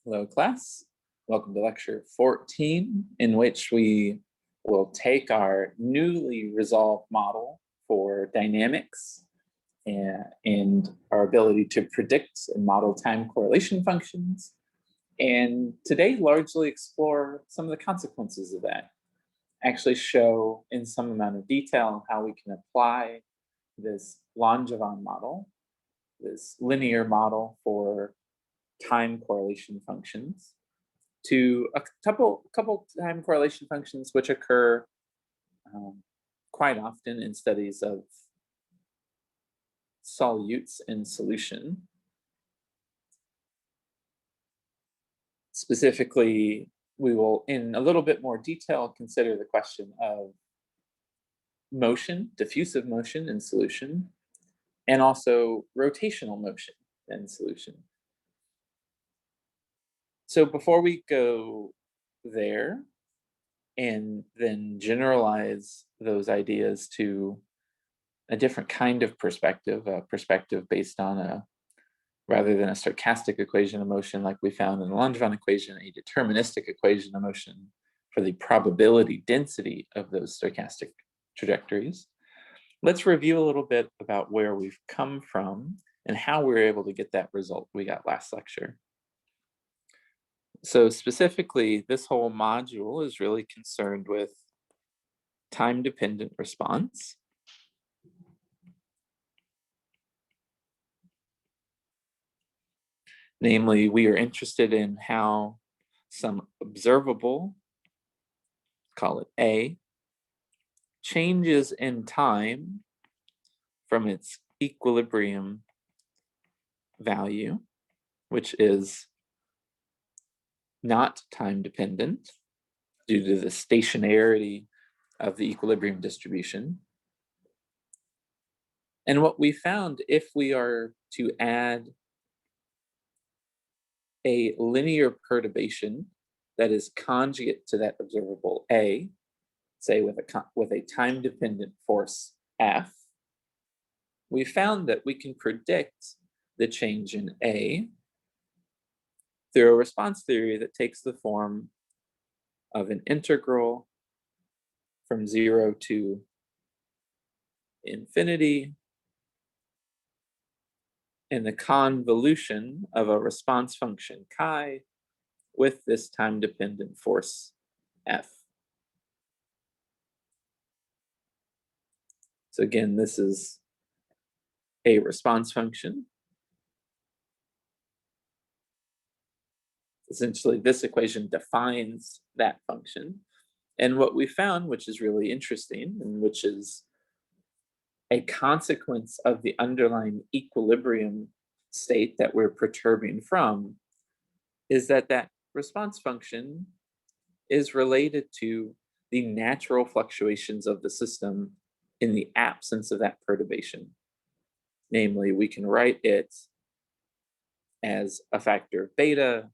Hello, class. Welcome to lecture 14, in which we will take our newly resolved model for dynamics and our ability to predict and model time correlation functions, and today largely explore some of the consequences of that, actually show in some amount of detail how we can apply this Langevin model, this linear model for time correlation functions, to a couple time correlation functions which occur quite often in studies of solutes in solution. Specifically, we will, in a little bit more detail, consider the question of motion, diffusive motion in solution, and also rotational motion in solution. So before we go there and then generalize those ideas to a different kind of perspective, a perspective based on rather than a stochastic equation of motion like we found in the Langevin equation, a deterministic equation of motion for the probability density of those stochastic trajectories, let's review a little bit about where we've come from and how we were able to get that result we got last lecture. So specifically, this whole module is really concerned with time-dependent response. Namely, we are interested in how some observable, call it A, changes in time from its equilibrium value, which is not time dependent due to the stationarity of the equilibrium distribution. And what we found, if we are to add a linear perturbation that is conjugate to that observable A, say with a time-dependent force F, we found that we can predict the change in A through a response theory that takes the form of an integral from 0 to infinity and the convolution of a response function chi with this time-dependent force F. So again, this is a response function. Essentially, this equation defines that function. And what we found, which is really interesting, and which is a consequence of the underlying equilibrium state that we're perturbing from, is that that response function is related to the natural fluctuations of the system in the absence of that perturbation. Namely, we can write it as a factor of beta,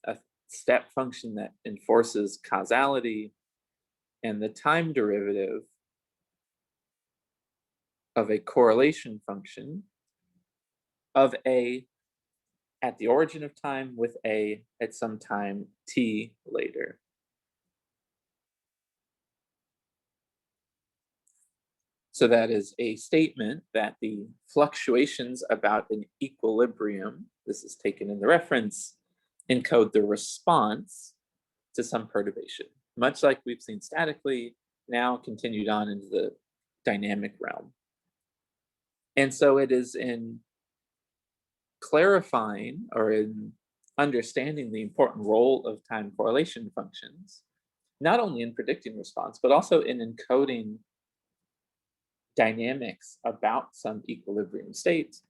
a step function that enforces causality, and the time derivative of a correlation function of A at the origin of time with A at some time t later. So that is a statement that the fluctuations about an equilibrium, this is taken in the reference, encode the response to some perturbation, much like we've seen statically, now continued on into the dynamic realm. And so it is in clarifying or in understanding the important role of time correlation functions, not only in predicting response, but also in encoding dynamics about some equilibrium states,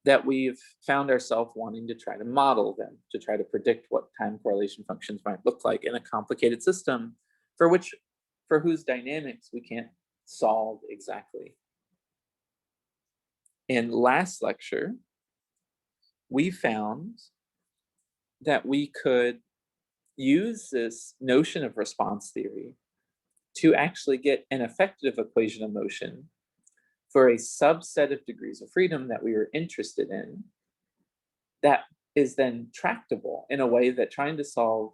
that we've found ourselves wanting to try to model them, to try to predict what time correlation functions might look like in a complicated system for whose dynamics we can't solve exactly. In last lecture, we found that we could use this notion of response theory to actually get an effective equation of motion for a subset of degrees of freedom that we were interested in, that is then tractable in a way that trying to solve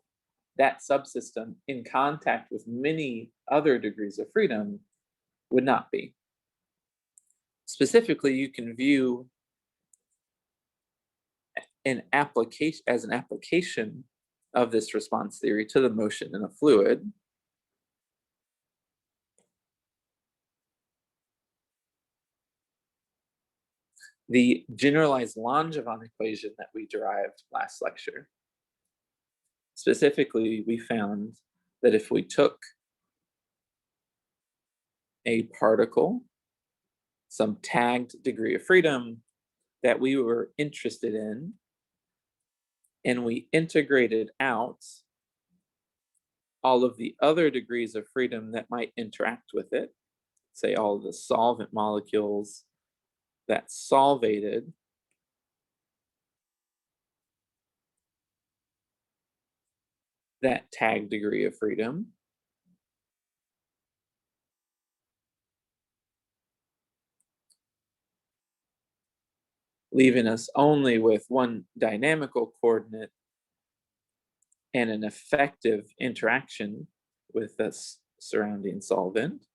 that subsystem in contact with many other degrees of freedom would not be. Specifically, you can view an application of this response theory to the motion in a fluid the generalized Langevin equation that we derived last lecture. Specifically, we found that if we took a particle, some tagged degree of freedom that we were interested in, and we integrated out all of the other degrees of freedom that might interact with it, say all of the solvent molecules that solvated that tagged degree of freedom, leaving us only with one dynamical coordinate and an effective interaction with the surrounding solvent.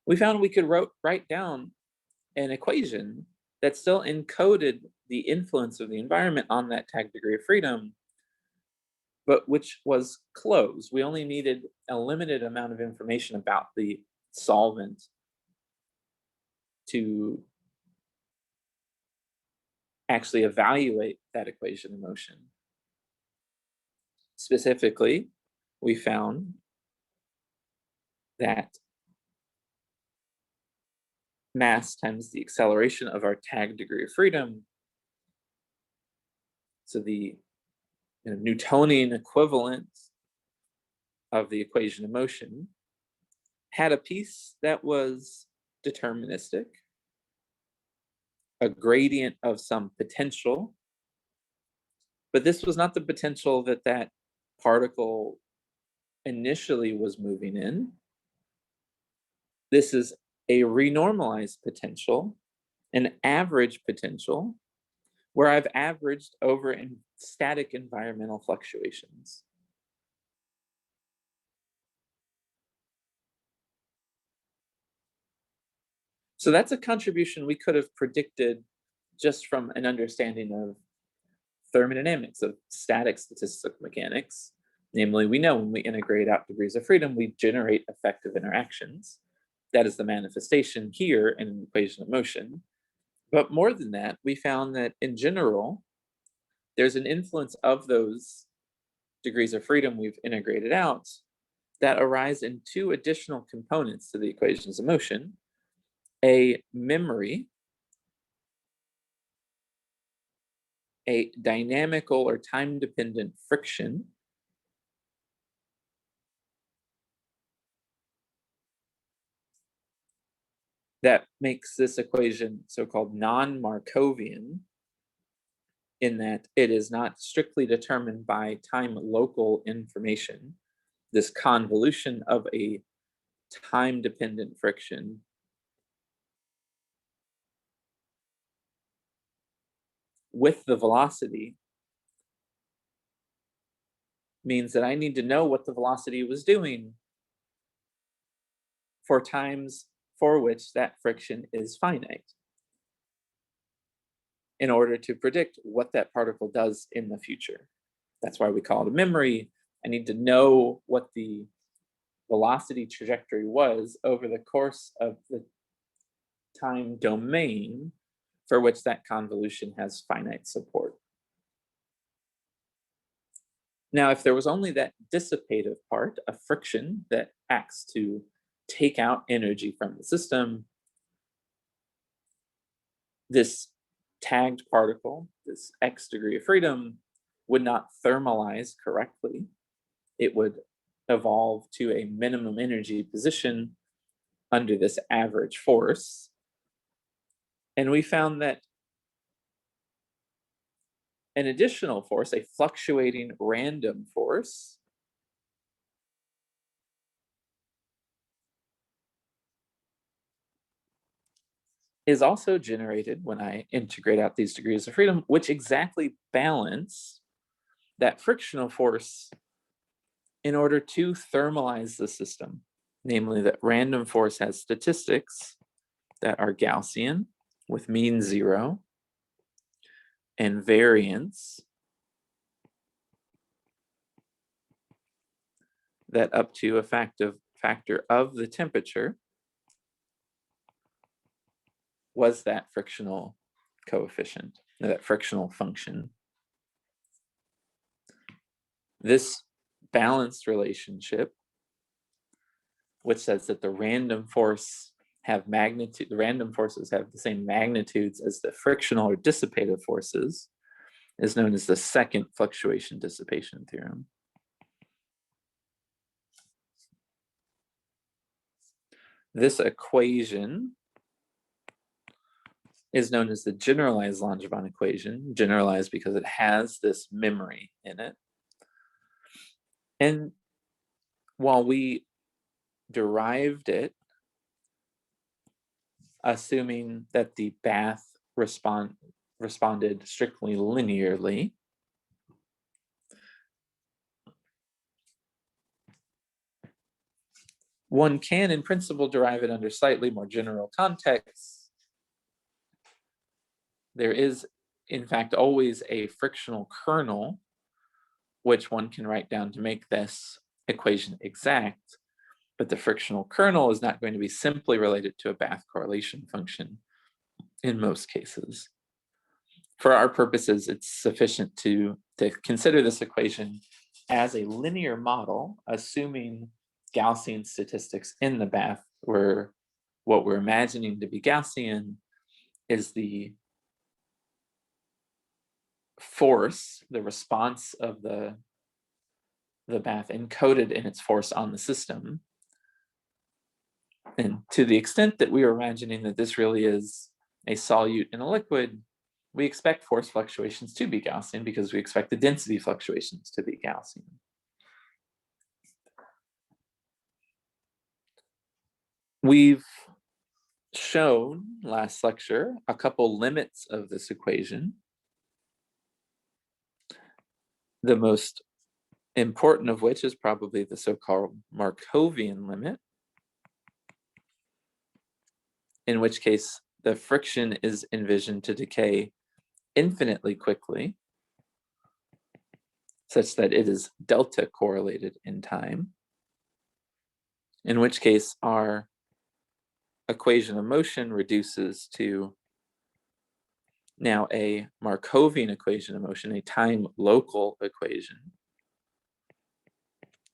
We found we could write down an equation that still encoded the influence of the environment on that tagged degree of freedom, but which was closed. We only needed a limited amount of information about the solvent to actually evaluate that equation of motion. Specifically, we found that mass times the acceleration of our tagged degree of freedom, so the Newtonian equivalent of the equation of motion, had a piece that was deterministic, a gradient of some potential, but this was not the potential that that particle initially was moving in. This is a renormalized potential, an average potential, where I've averaged over in static environmental fluctuations. So that's a contribution we could have predicted just from an understanding of thermodynamics, of static statistical mechanics. Namely, we know when we integrate out degrees of freedom, we generate effective interactions. That is the manifestation here in an equation of motion. But more than that, we found that in general, there's an influence of those degrees of freedom we've integrated out that arise in two additional components to the equations of motion: a memory, a dynamical or time-dependent friction, that makes this equation so-called non-Markovian, in that it is not strictly determined by time local information. This convolution of a time-dependent friction with the velocity means that I need to know what the velocity was doing for times for which that friction is finite, in order to predict what that particle does in the future. That's why we call it a memory. I need to know what the velocity trajectory was over the course of the time domain for which that convolution has finite support. Now, if there was only that dissipative part, a friction that acts to take out energy from the system, this tagged particle, this x degree of freedom, would not thermalize correctly. It would evolve to a minimum energy position under this average force. And we found that an additional force, a fluctuating random force, is also generated when I integrate out these degrees of freedom, which exactly balance that frictional force in order to thermalize the system. Namely, that random force has statistics that are Gaussian with mean 0 and variance that up to a factor of the temperature was that frictional coefficient, that frictional function. This balanced relationship, which says that the random forces have the same magnitudes as the frictional or dissipative forces, is known as the second fluctuation dissipation theorem. This equation is known as the generalized Langevin equation, generalized because it has this memory in it. And while we derived it, assuming that the bath responded strictly linearly, one can, in principle, derive it under slightly more general contexts. There is, in fact, always a frictional kernel, which one can write down to make this equation exact, but the frictional kernel is not going to be simply related to a bath correlation function in most cases. For our purposes, it's sufficient to consider this equation as a linear model, assuming Gaussian statistics in the bath, where what we're imagining to be Gaussian is the force, the response of the bath encoded in its force on the system. And to the extent that we are imagining that this really is a solute in a liquid, we expect force fluctuations to be Gaussian because we expect the density fluctuations to be Gaussian. We've shown last lecture a couple limits of this equation. The most important of which is probably the so-called Markovian limit, in which case the friction is envisioned to decay infinitely quickly, such that it is delta correlated in time, in which case our equation of motion reduces to now a Markovian equation of motion, a time local equation,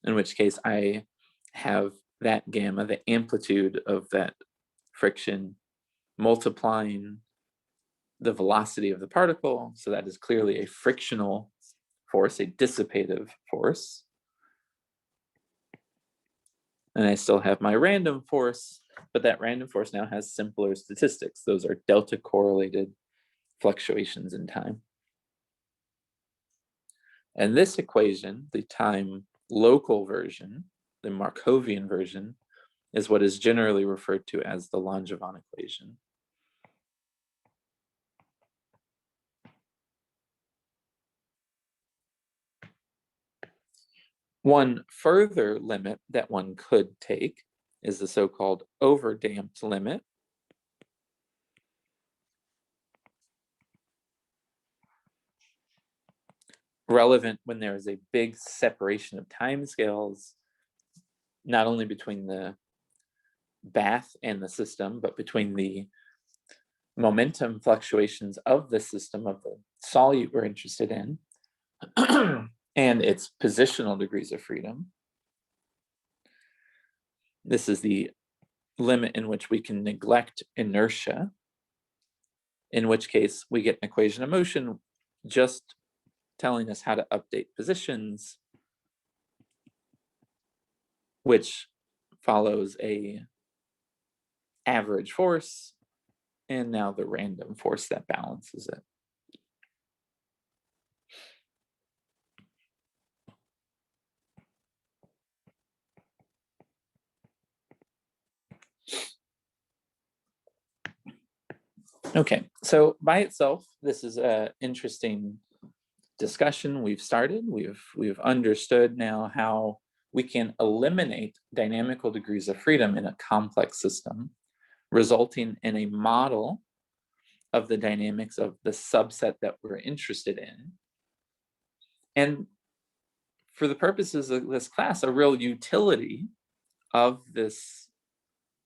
in which case I have that gamma, the amplitude of that friction, multiplying the velocity of the particle. So that is clearly a frictional force, a dissipative force. And I still have my random force, but that random force now has simpler statistics. Those are delta correlated fluctuations in time. And this equation, the time local version, the Markovian version, is what is generally referred to as the Langevin equation. One further limit that one could take is the so-called overdamped limit. Relevant when there is a big separation of timescales, not only between the bath and the system, but between the momentum fluctuations of the system, of the solute we're interested in, and its positional degrees of freedom. This is the limit in which we can neglect inertia, in which case we get an equation of motion just telling us how to update positions, which follows a average force and now the random force that balances it. Okay, so by itself, this is an interesting discussion we've started. We've understood now how we can eliminate dynamical degrees of freedom in a complex system, resulting in a model of the dynamics of the subset that we're interested in. And for the purposes of this class, a real utility of this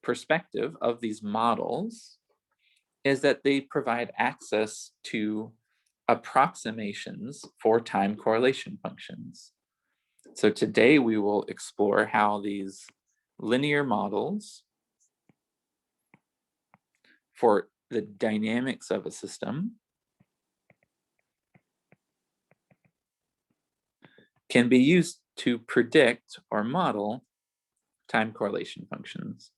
perspective of these models is that they provide access to approximations for time correlation functions. So today we will explore how these linear models for the dynamics of a system can be used to predict or model time correlation functions.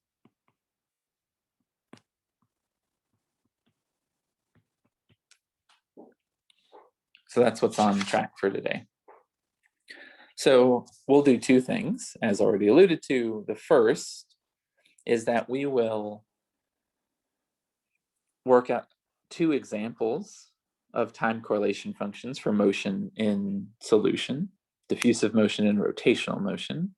So that's what's on track for today. So we'll do two things, as already alluded to. The first is that we will work out two examples of time correlation functions for motion in solution, diffusive motion and rotational motion.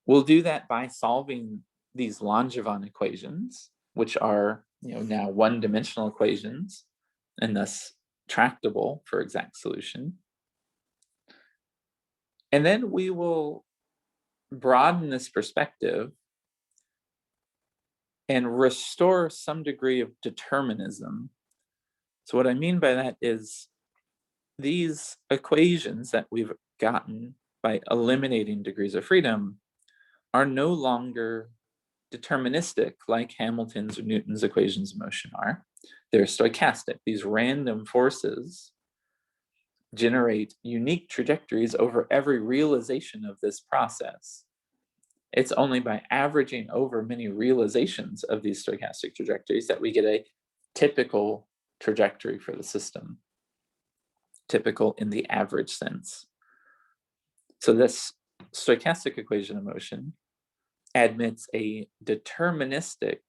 We'll do that by solving these Langevin equations, which are now one-dimensional equations and thus tractable for exact solution. And then we will broaden this perspective and restore some degree of determinism. So what I mean by that is these equations that we've gotten by eliminating degrees of freedom are no longer deterministic like Hamilton's or Newton's equations of motion are. They're stochastic. These random forces generate unique trajectories over every realization of this process. It's only by averaging over many realizations of these stochastic trajectories that we get a typical trajectory for the system, typical in the average sense. So this stochastic equation of motion admits a deterministic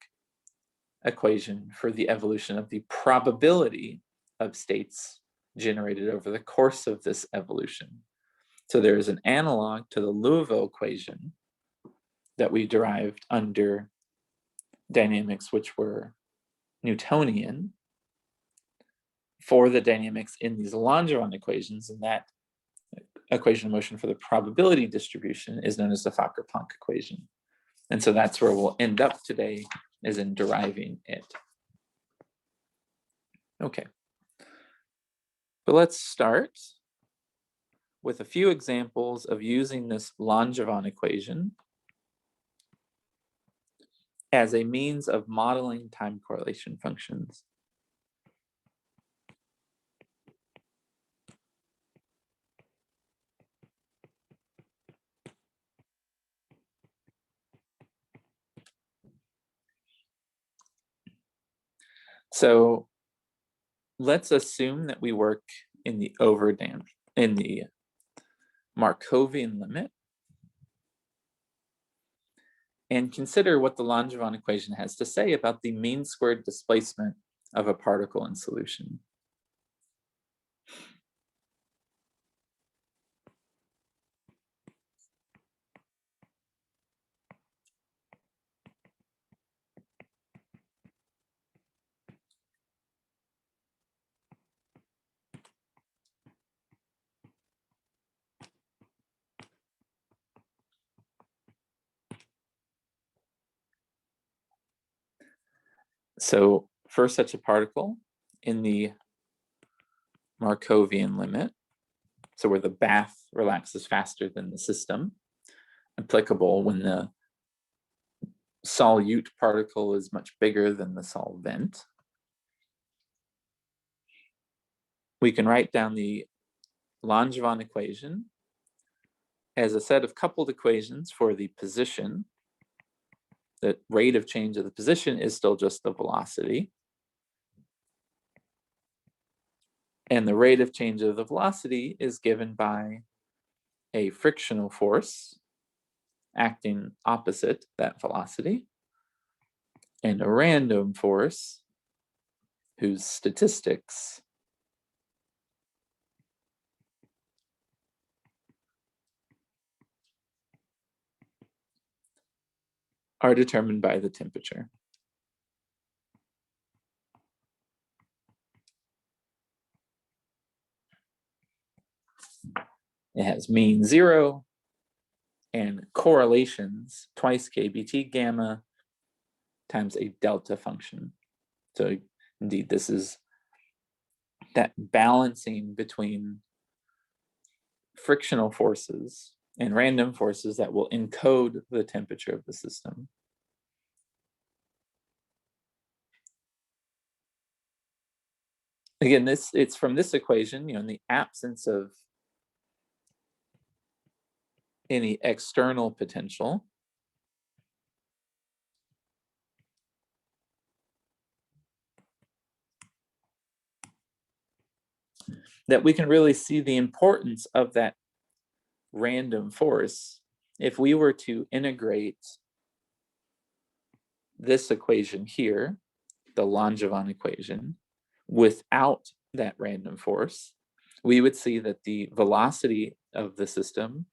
equation for the evolution of the probability of states generated over the course of this evolution. So there is an analog to the Liouville equation that we derived under dynamics which were Newtonian for the dynamics in these Langevin equations, and that equation of motion for the probability distribution is known as the Fokker-Planck equation. And so that's where we'll end up today, is in deriving it. Okay. But let's start with a few examples of using this Langevin equation as a means of modeling time correlation functions. So let's assume that we work in the Markovian limit, and consider what the Langevin equation has to say about the mean squared displacement of a particle in solution. So for such a particle in the Markovian limit, so where the bath relaxes faster than the system, applicable when the solute particle is much bigger than the solvent, we can write down the Langevin equation as a set of coupled equations for the position. The rate of change of the position is still just the velocity. And the rate of change of the velocity is given by a frictional force acting opposite that velocity. and a random force whose statistics are determined by the temperature. It has mean 0 and correlations twice kBt gamma times a delta function. So indeed, this is that balancing between frictional forces and random forces that will encode the temperature of the system. Again, it's from this equation, in the absence of any external potential, that we can really see the importance of that random force if we were to integrate this equation here, the Langevin equation, without that random force. We would see that the velocity of the system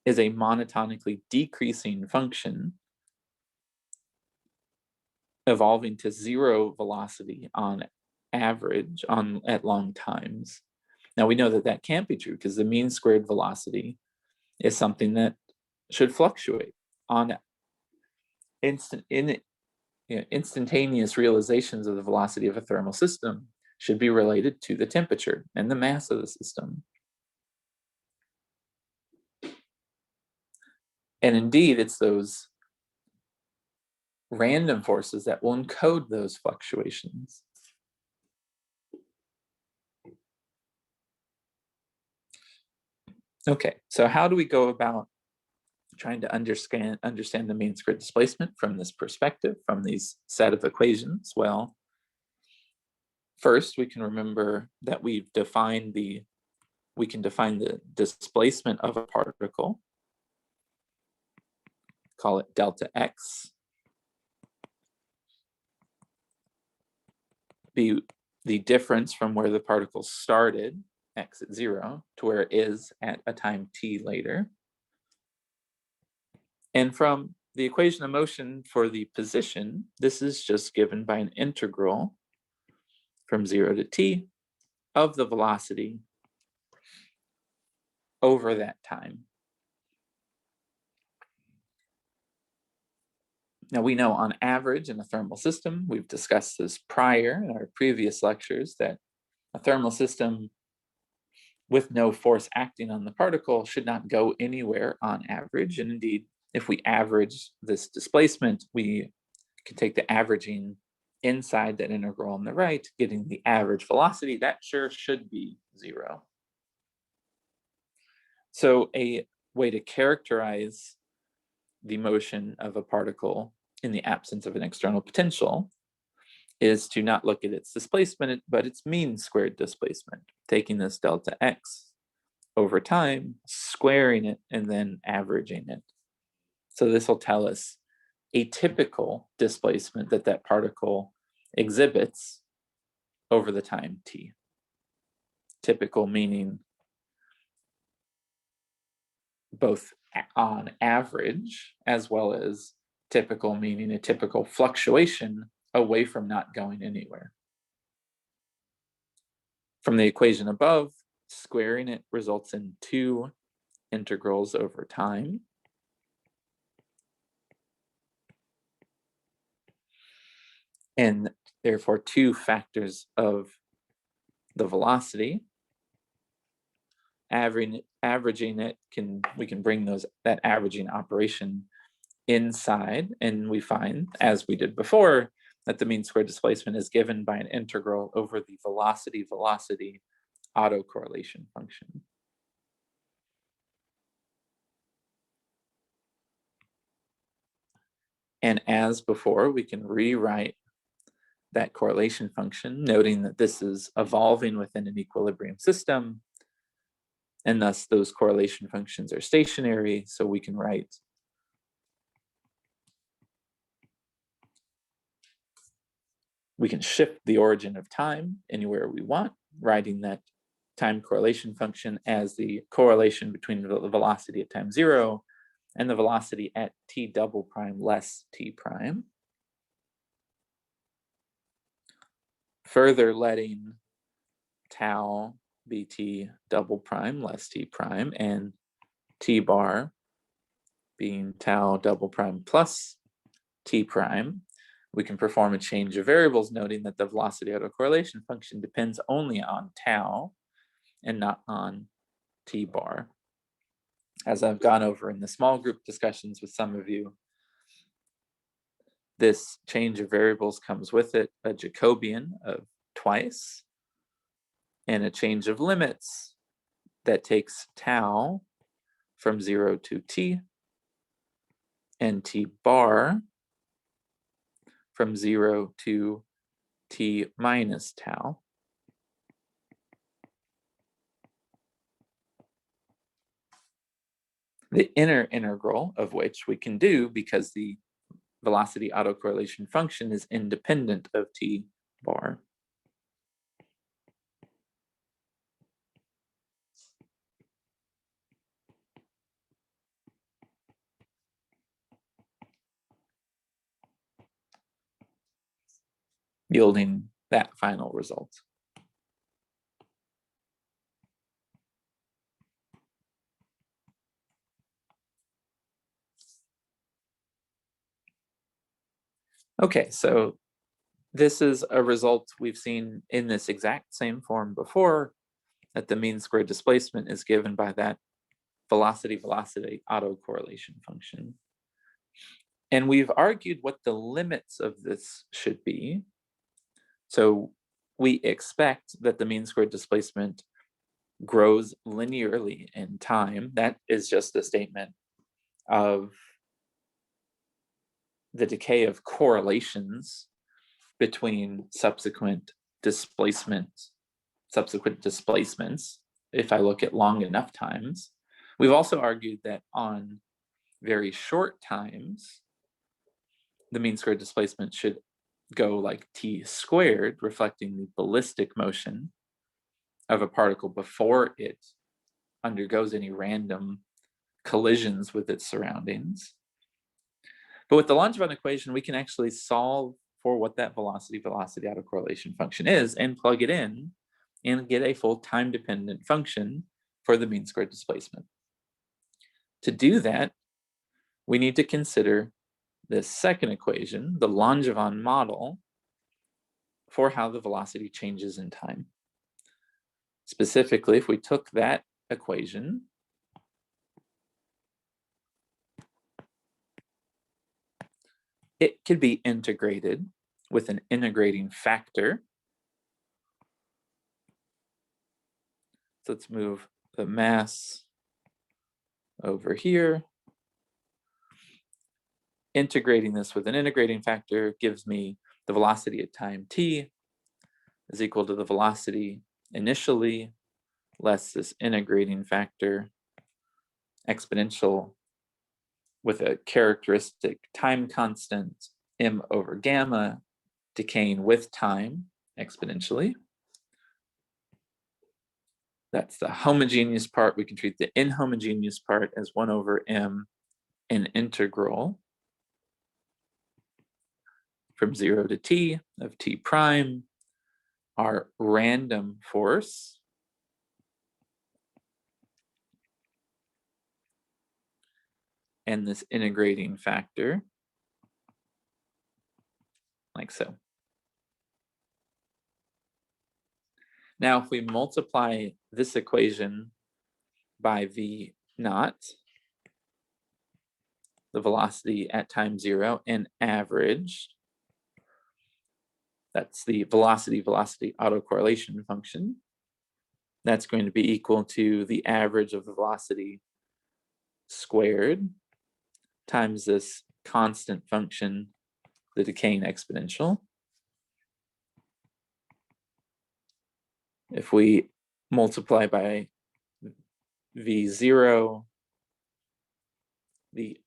is a monotonically decreasing function evolving to 0 velocity on average at long times. Now we know that that can't be true because the mean squared velocity is something that should fluctuate on instantaneous realizations of the velocity of a thermal system should be related to the temperature and the mass of the system. And indeed, it's those random forces that will encode those fluctuations. Okay, so how do we go about trying to understand the mean squared displacement from this perspective, from these set of equations? Well, first we can remember that we can define the displacement of a particle, call it delta x, be the difference from where the particle started, x at 0, to where it is at a time t later. And from the equation of motion for the position, this is just given by an integral from 0 to t of the velocity over that time. Now we know on average in a thermal system, we've discussed this prior in our previous lectures, that a thermal system with no force acting on the particle should not go anywhere on average. And indeed, if we average this displacement, we can take the averaging inside that integral on the right, getting the average velocity. That sure should be 0. So a way to characterize the motion of a particle in the absence of an external potential is to not look at its displacement, but its mean squared displacement, taking this delta x over time, squaring it, and then averaging it. So this will tell us a typical displacement that particle exhibits over the time t. Typical meaning both on average, as well as typical meaning a typical fluctuation away from not going anywhere. From the equation above, squaring it results in 2 integrals over time. And therefore 2 factors of the velocity. Averaging it, we can bring that averaging operation inside, and we find, as we did before, that the mean squared displacement is given by an integral over the velocity autocorrelation function. And as before, we can rewrite that correlation function, noting that this is evolving within an equilibrium system, and thus those correlation functions are stationary, so we can write We can shift the origin of time anywhere we want, writing that time correlation function as the correlation between the velocity at time 0 and the velocity at t double prime less t prime. Further letting tau be t double prime less t prime and t bar being tau double prime plus t prime, we can perform a change of variables, noting that the velocity autocorrelation function depends only on tau and not on t bar. As I've gone over in the small group discussions with some of you, this change of variables comes with it a Jacobian of twice and a change of limits that takes tau from 0 to t and t bar from 0 to t minus tau. The inner integral of which we can do because the velocity autocorrelation function is independent of t bar. Yielding that final result. Okay, so this is a result we've seen in this exact same form before, that the mean squared displacement is given by that velocity-velocity autocorrelation function. And we've argued what the limits of this should be. So we expect that the mean squared displacement grows linearly in time. That is just a statement of the decay of correlations between subsequent displacements, if I look at long enough times. We've also argued that on very short times, the mean squared displacement should go like t squared, reflecting the ballistic motion of a particle before it undergoes any random collisions with its surroundings. But with the Langevin equation, we can actually solve for what that velocity-velocity autocorrelation function is and plug it in and get a full time-dependent function for the mean squared displacement. To do that, we need to consider this second equation, the Langevin model, for how the velocity changes in time. Specifically, if we took that equation it could be integrated with an integrating factor. So let's move the mass over here. Integrating this with an integrating factor gives me the velocity at time t is equal to the velocity initially less this integrating factor exponential with a characteristic time constant m over gamma decaying with time exponentially. That's the homogeneous part. We can treat the inhomogeneous part as 1 over m in integral from 0 to t of t prime, our random force and this integrating factor, like so. Now, if we multiply this equation by v naught, the velocity at time 0, and average, that's the velocity-velocity autocorrelation function, that's going to be equal to the average of the velocity squared times this constant function, the decaying exponential. If we multiply by v0, the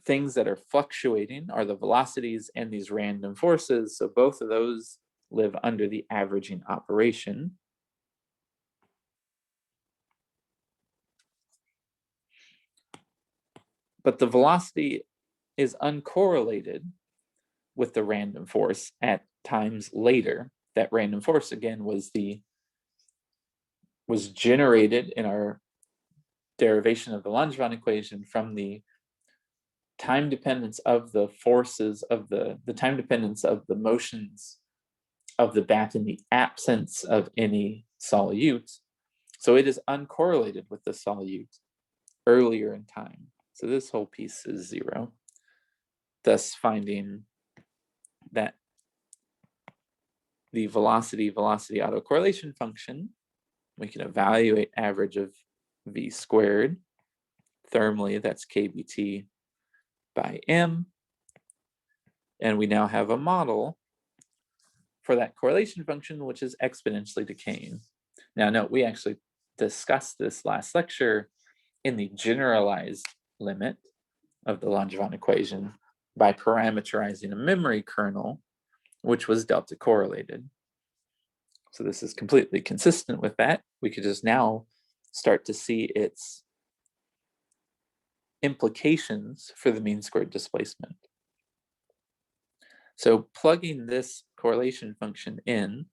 things that are fluctuating are the velocities and these random forces. So both of those live under the averaging operation. But the velocity is uncorrelated with the random force at times later. That random force, again, was generated in our derivation of the Langevin equation from the time dependence of the forces of the time dependence of the motions of the bath in the absence of any solute. So it is uncorrelated with the solute earlier in time. So this whole piece is 0, thus finding that the velocity autocorrelation function, we can evaluate average of v squared. Thermally, that's kBt by m. And we now have a model for that correlation function, which is exponentially decaying. Now, note, we actually discussed this last lecture in the generalized limit of the Langevin equation by parameterizing a memory kernel, which was delta correlated. So this is completely consistent with that. We could just now start to see its implications for the mean squared displacement. So plugging this correlation function in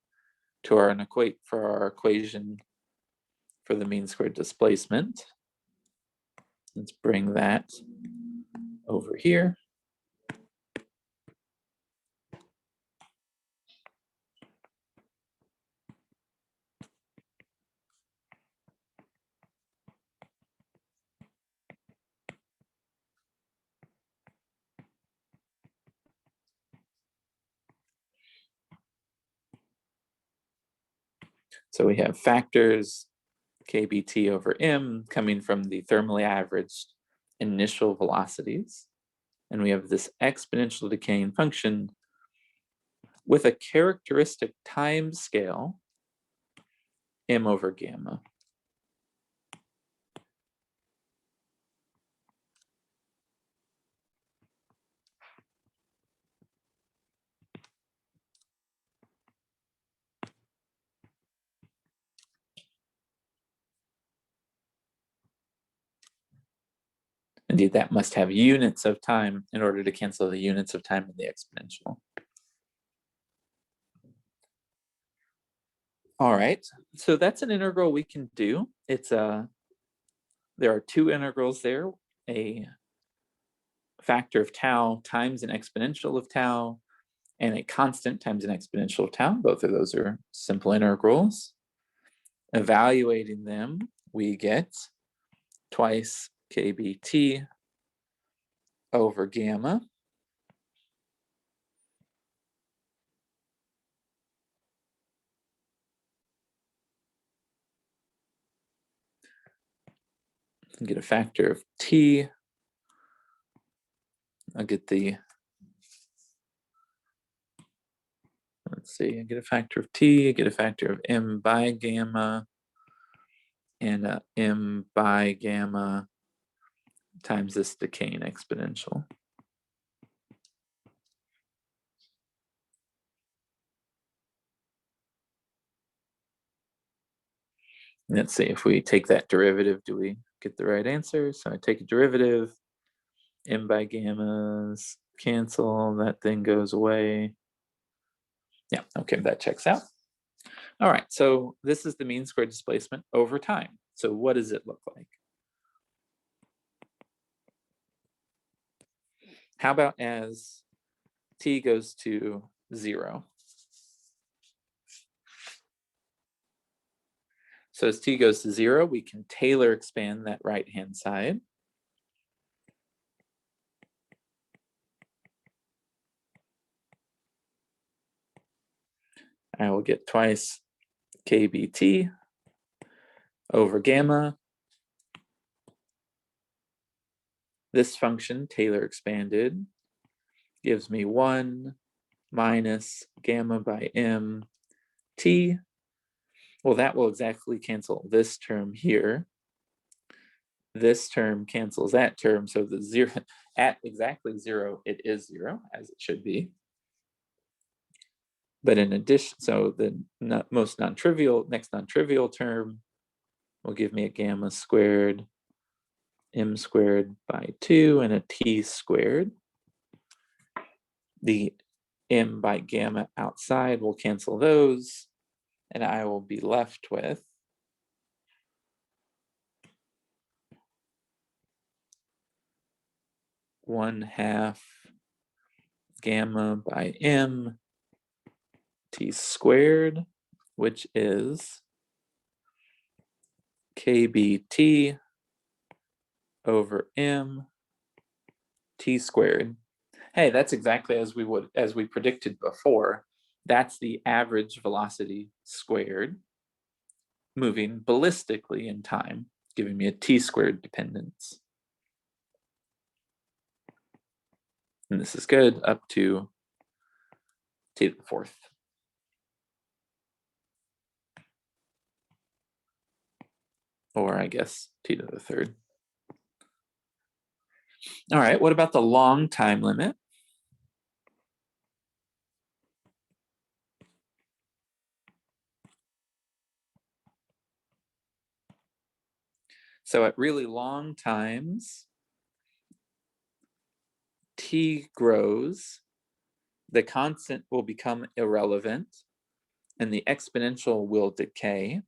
to our equation for the mean squared displacement, let's bring that over here. So we have factors kBt over m coming from the thermally averaged initial velocities. And we have this exponential decaying function with a characteristic time scale, m over gamma. Indeed, that must have units of time in order to cancel the units of time in the exponential. All right, so that's an integral we can do. There are two integrals there, a factor of tau times an exponential of tau, and a constant times an exponential of tau. Both of those are simple integrals. Evaluating them, we get twice kBt over gamma. Get a factor of t. I'll get the, let's see, I get a factor of t, I get a factor of m by gamma, and m by gamma times this decaying exponential. Let's see, if we take that derivative, do we get the right answer? So I take a derivative, m by gammas cancel, that thing goes away. Yeah, okay, that checks out. All right, so this is the mean squared displacement over time. So what does it look like? How about as t goes to 0? So as t goes to 0, we can Taylor expand that right-hand side. I will get twice kBt over gamma. This function, Taylor expanded, gives me 1 minus gamma by m t. Well, that will exactly cancel this term here. This term cancels that term, so the 0 at exactly 0, it is 0, as it should be. But in addition, so the next non-trivial term will give me a gamma squared m squared by 2 and a t squared. The m by gamma outside will cancel those, and I will be left with one half gamma by m t squared, which is kbt over m t squared. Hey, that's exactly as we predicted before. That's the average velocity squared moving ballistically in time, giving me a t squared dependence. And this is good up to t to the fourth. Or I guess t to the third. All right, what about the long time limit? So at really long times, t grows, the constant will become irrelevant, and the exponential will decay.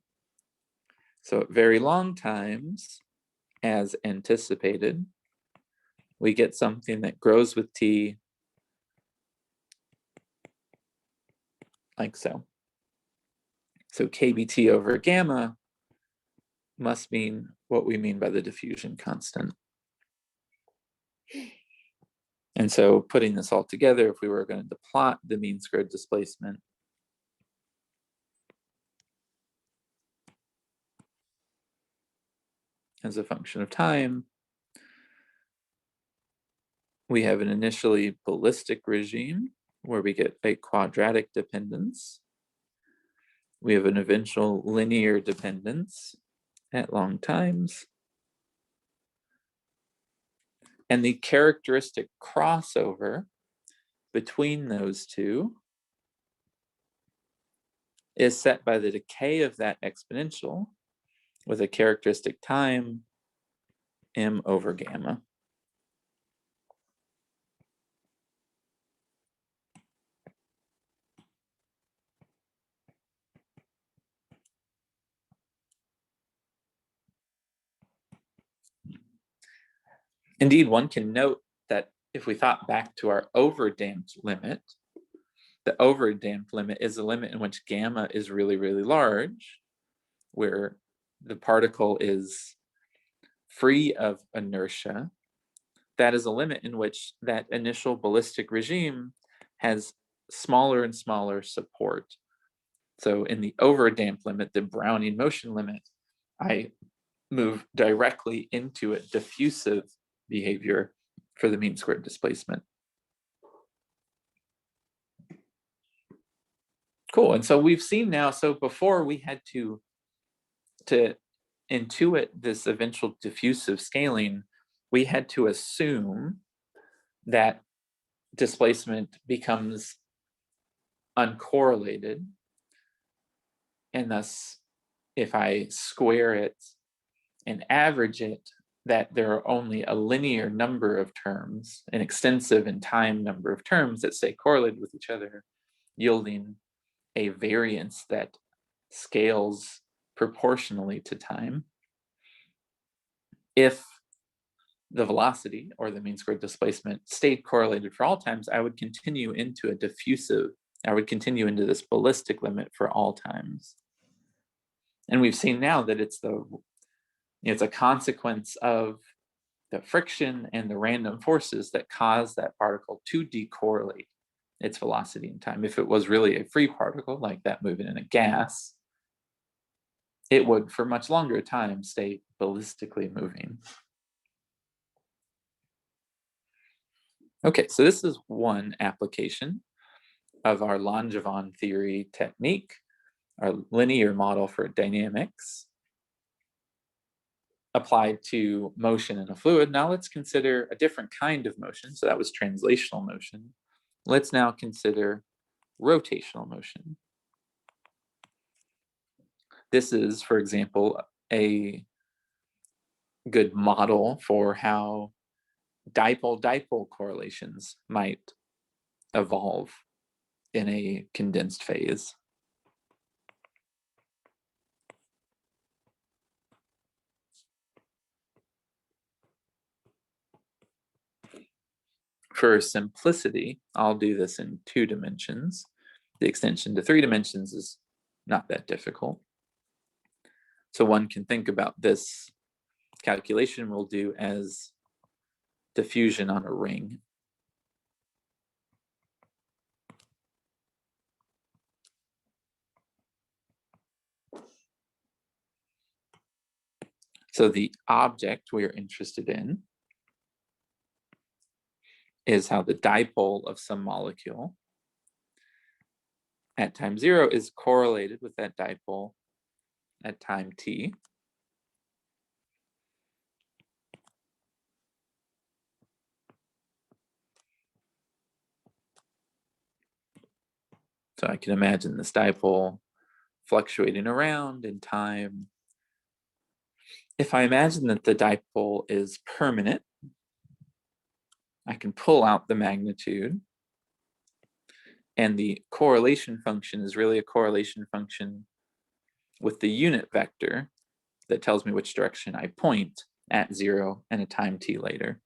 So at very long times, as anticipated, we get something that grows with t like so. So kBt over gamma must mean what we mean by the diffusion constant. And so putting this all together, if we were going to plot the mean squared displacement, as a function of time, we have an initially ballistic regime where we get a quadratic dependence. We have an eventual linear dependence at long times. And the characteristic crossover between those two is set by the decay of that exponential with a characteristic time m over gamma. Indeed, one can note that if we thought back to our overdamped limit, the overdamped limit is a limit in which gamma is really, really large, where the particle is free of inertia. That is a limit in which that initial ballistic regime has smaller and smaller support. So in the overdamped limit, the Brownian motion limit, I move directly into a diffusive behavior for the mean squared displacement. Cool, and so we've seen now, so before we had to intuit this eventual diffusive scaling, we had to assume that displacement becomes uncorrelated, and thus if I square it and average it, that there are only a linear number of terms, an extensive and time number of terms that stay correlated with each other, yielding a variance that scales proportionally to time. If the velocity or the mean squared displacement stayed correlated for all times, I would continue into a diffusive, I would continue into this ballistic limit for all times. And we've seen now that it's a consequence of the friction and the random forces that cause that particle to decorrelate its velocity in time. If it was really a free particle, like that moving in a gas, it would for much longer time stay ballistically moving. Okay, so this is one application of our Langevin theory technique, our linear model for dynamics, applied to motion in a fluid. Now let's consider a different kind of motion. So that was translational motion. Let's now consider rotational motion. This is, for example, a good model for how dipole-dipole correlations might evolve in a condensed phase. For simplicity, I'll do this in 2 dimensions. The extension to 3 dimensions is not that difficult. So one can think about this calculation we'll do as diffusion on a ring. So the object we're interested in is how the dipole of some molecule at time 0 is correlated with that dipole at time t. So I can imagine this dipole fluctuating around in time. If I imagine that the dipole is permanent, I can pull out the magnitude, and the correlation function is really a correlation function with the unit vector that tells me which direction I point at 0 and a time t later.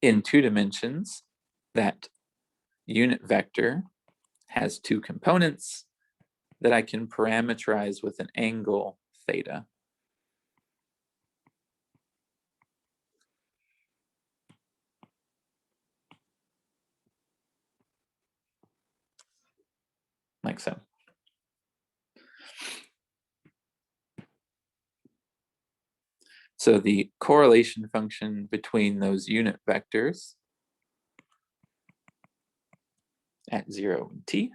In 2 dimensions, that unit vector has 2 components that I can parameterize with an angle theta. Like so. So the correlation function between those unit vectors at 0 and t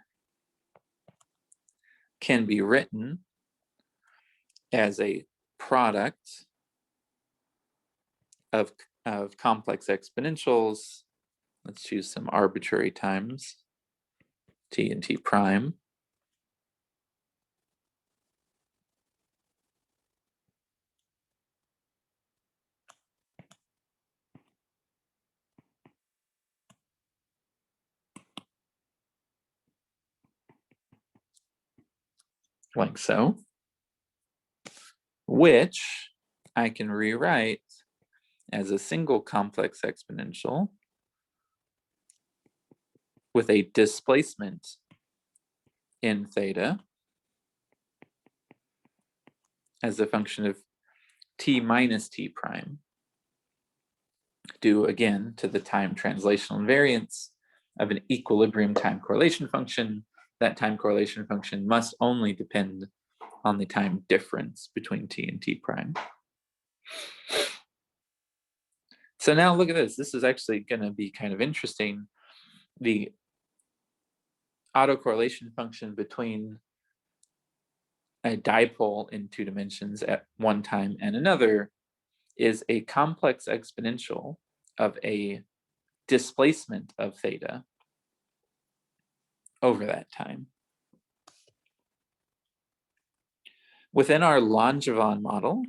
can be written as a product of complex exponentials. Let's choose some arbitrary times, t and t prime. Like so, which I can rewrite as a single complex exponential with a displacement in theta as a function of t minus t prime, due again to the time translational invariance of an equilibrium time correlation function. That time correlation function must only depend on the time difference between t and t prime. So now look at this. This is actually going to be kind of interesting. The autocorrelation function between a dipole in 2 dimensions at one time and another is a complex exponential of a displacement of theta over that time. Within our Langevin model,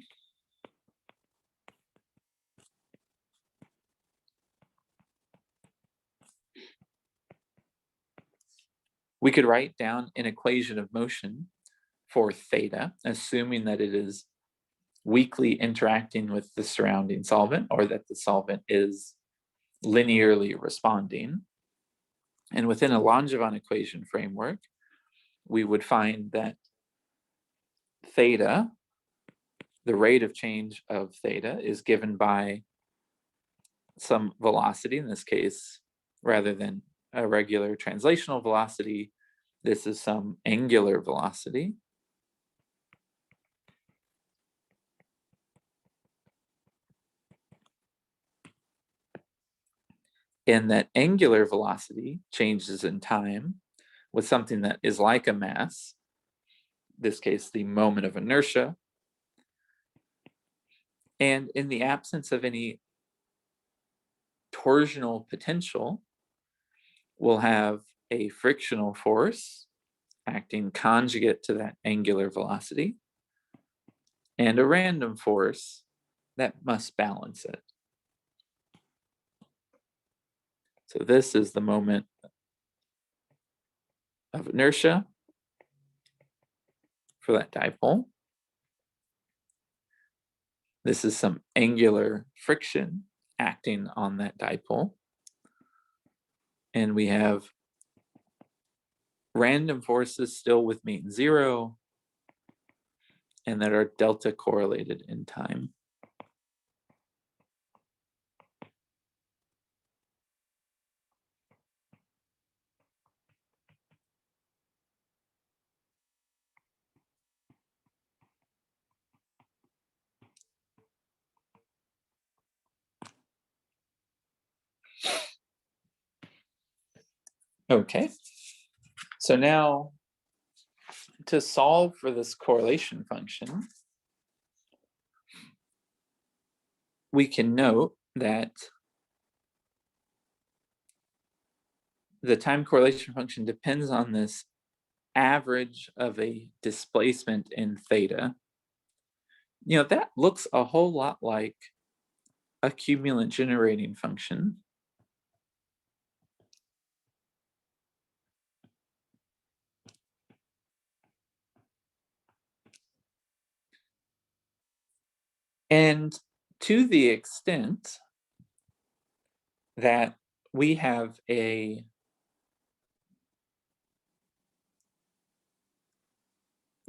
we could write down an equation of motion for theta, assuming that it is weakly interacting with the surrounding solvent, or that the solvent is linearly responding. And within a Langevin equation framework, we would find that theta, the rate of change of theta, is given by some velocity. In this case, rather than a regular translational velocity, this is some angular velocity. and that angular velocity changes in time with something that is like a mass, in this case, the moment of inertia. And in the absence of any torsional potential, we'll have a frictional force acting conjugate to that angular velocity, and a random force that must balance it. So this is the moment of inertia for that dipole. This is some angular friction acting on that dipole. And we have random forces still with mean zero and that are delta correlated in time. Okay, so now to solve for this correlation function, we can note that the time correlation function depends on this average of a displacement in theta. You know, that looks a whole lot like a cumulant generating function. And to the extent that we have a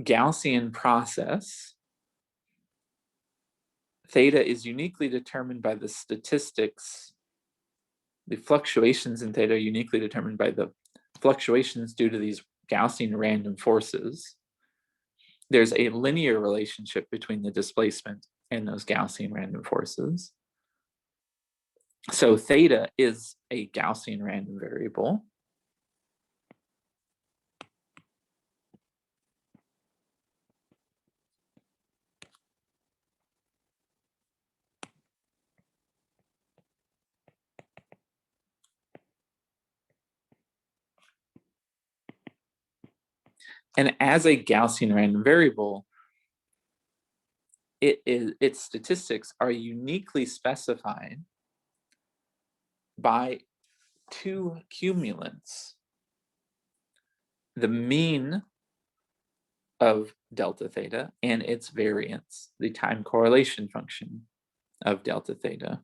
Gaussian process, theta is uniquely determined by the statistics. The fluctuations in theta are uniquely determined by the fluctuations due to these Gaussian random forces. There's a linear relationship between the displacement and those Gaussian random forces. So theta is a Gaussian random variable. And as a Gaussian random variable, its statistics are uniquely specified by two cumulants. The mean of delta theta and its variance, the time correlation function of delta theta.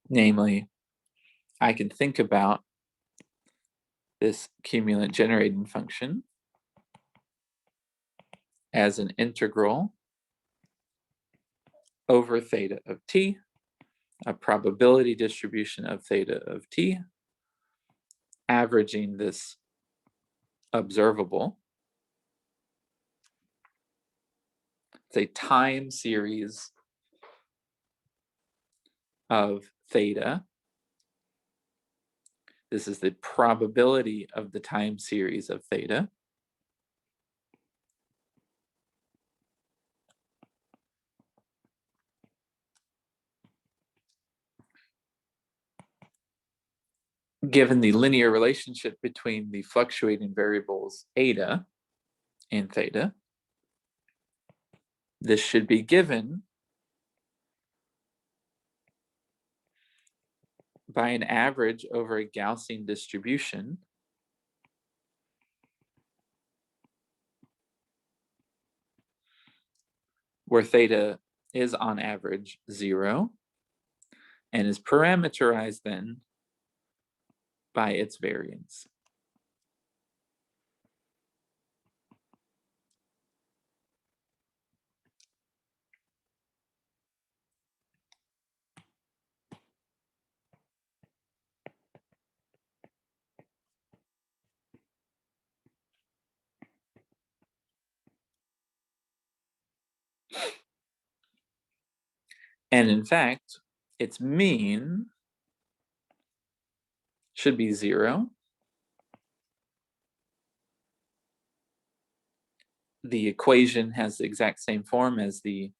Namely, I can think about this cumulant generating function as an integral over theta of t, a probability distribution of theta of t, averaging this observable. It's a time series of theta. This is the probability of the time series of theta. Given the linear relationship between the fluctuating variables eta and theta, this should be given by an average over a Gaussian distribution where theta is on average 0 and is parameterized then by its variance. And in fact, its mean should be 0. The equation has the exact same form as the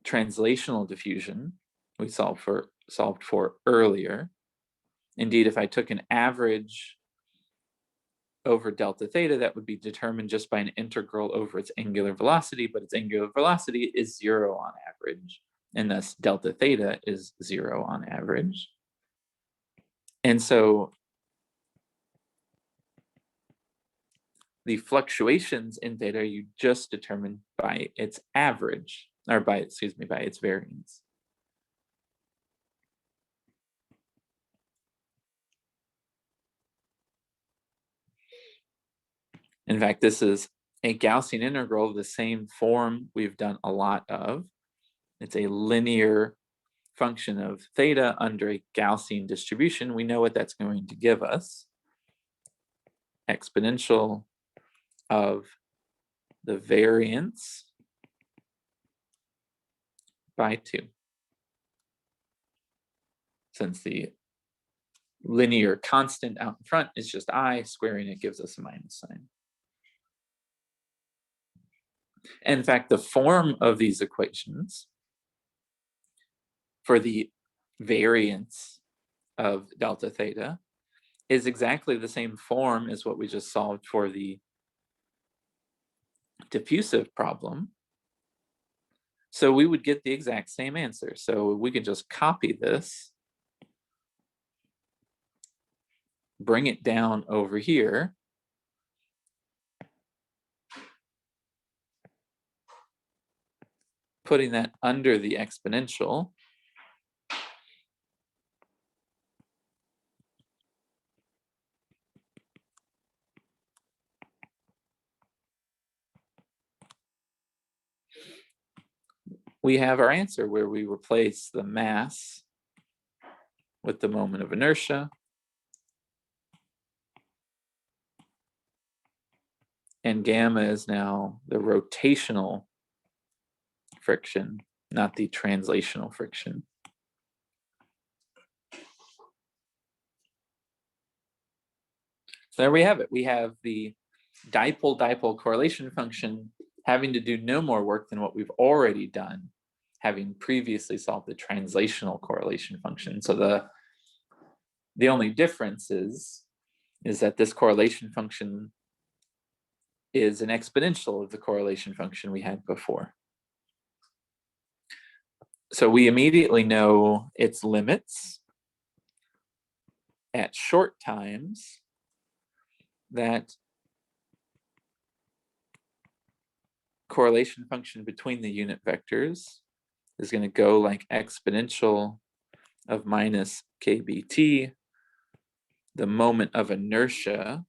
translational diffusion we solved for earlier. Indeed, if I took an average over delta theta, that would be determined just by an integral over its angular velocity, but its angular velocity is 0 on average, and thus delta theta is 0 on average. And so the fluctuations in theta you just determined by its average, or by its variance. In fact, this is a Gaussian integral of the same form we've done a lot of. It's a linear function of theta under a Gaussian distribution. We know what that's going to give us. Exponential of the variance by 2. Since the linear constant out in front is just I, squaring it gives us a minus sign. And in fact, the form of these equations for the variance of delta theta is exactly the same form as what we just solved for the diffusive problem. So we would get the exact same answer. So we can just copy this, bring it down over here, putting that under the exponential. We have our answer where we replace the mass with the moment of inertia. And gamma is now the rotational friction, not the translational friction. So there we have it. We have the dipole-dipole correlation function having to do no more work than what we've already done, having previously solved the translational correlation function. So the only difference is that this correlation function is an exponential of the correlation function we had before. So we immediately know its limits at short times. That correlation function between the unit vectors is going to go like exponential of minus kbt, the moment of inertia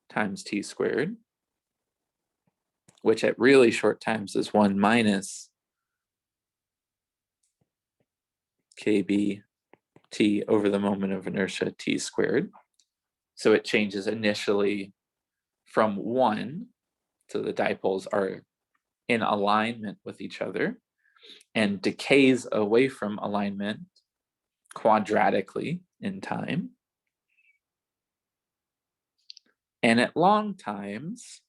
times t squared, which at really short times is 1 minus kbt over the moment of inertia t squared. So it changes initially from 1, so the dipoles are in alignment with each other, and decays away from alignment quadratically in time. And at long times,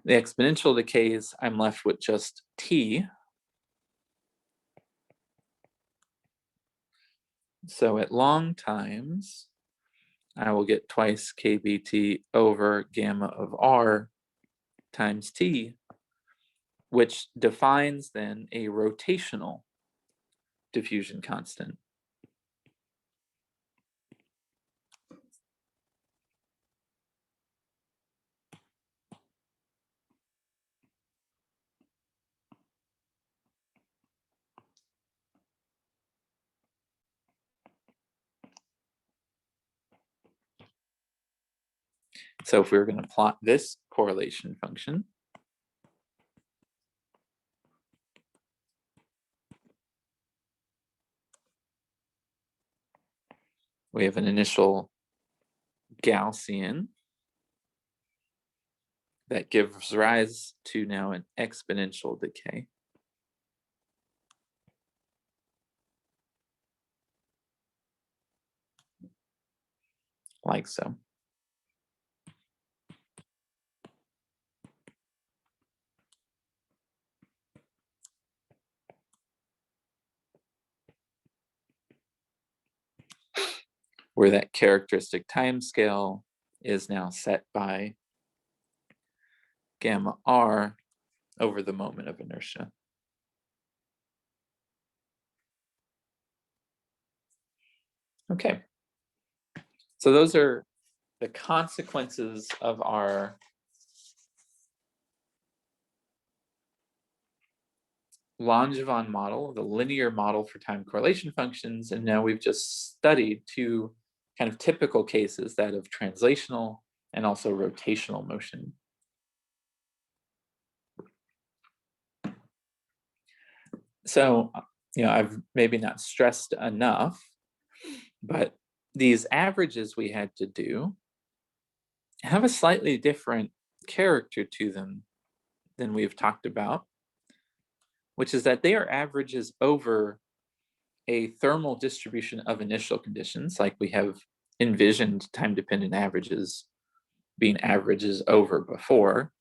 the exponential decays, I'm left with just t. So at long times, I will get twice kbt over gamma of r times t, which defines then a rotational diffusion constant. So if we were going to plot this correlation function, we have an initial Gaussian that gives rise to now an exponential decay. Like so. Where that characteristic time scale is now set by gamma r over the moment of inertia. Okay, so those are the consequences of our Langevin model, the linear model for time correlation functions, and now we've just studied two kind of typical cases, that of translational and also rotational motion. So, I've maybe not stressed enough, but these averages we had to do have a slightly different character to them than we've talked about, which is that they are averages over a thermal distribution of initial conditions, like we have envisioned time-dependent averages being averages over before.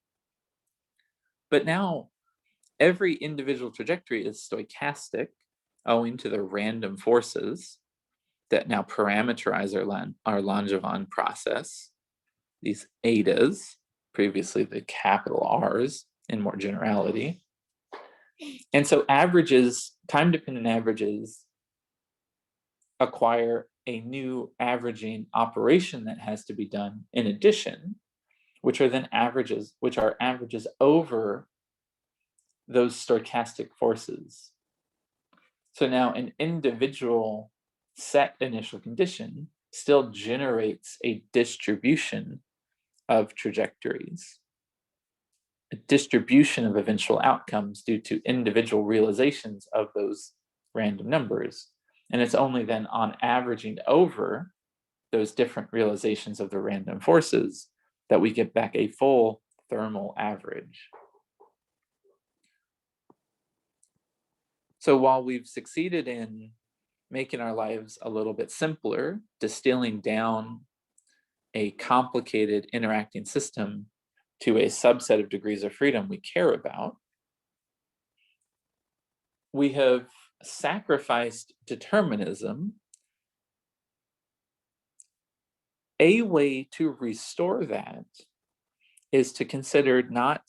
But now every individual trajectory is stochastic owing to the random forces that now parameterize our Langevin process, these etas, previously the capital R's in more generality. And so averages, time-dependent averages, acquire a new averaging operation that has to be done in addition, which are then averages, which are averages over those stochastic forces. So now an individual set initial condition still generates a distribution of trajectories, a distribution of eventual outcomes due to individual realizations of those random numbers. And it's only then on averaging over those different realizations of the random forces that we get back a full thermal average. So while we've succeeded in making our lives a little bit simpler, distilling down a complicated interacting system to a subset of degrees of freedom we care about, we have sacrificed determinism. A way to restore that is to consider not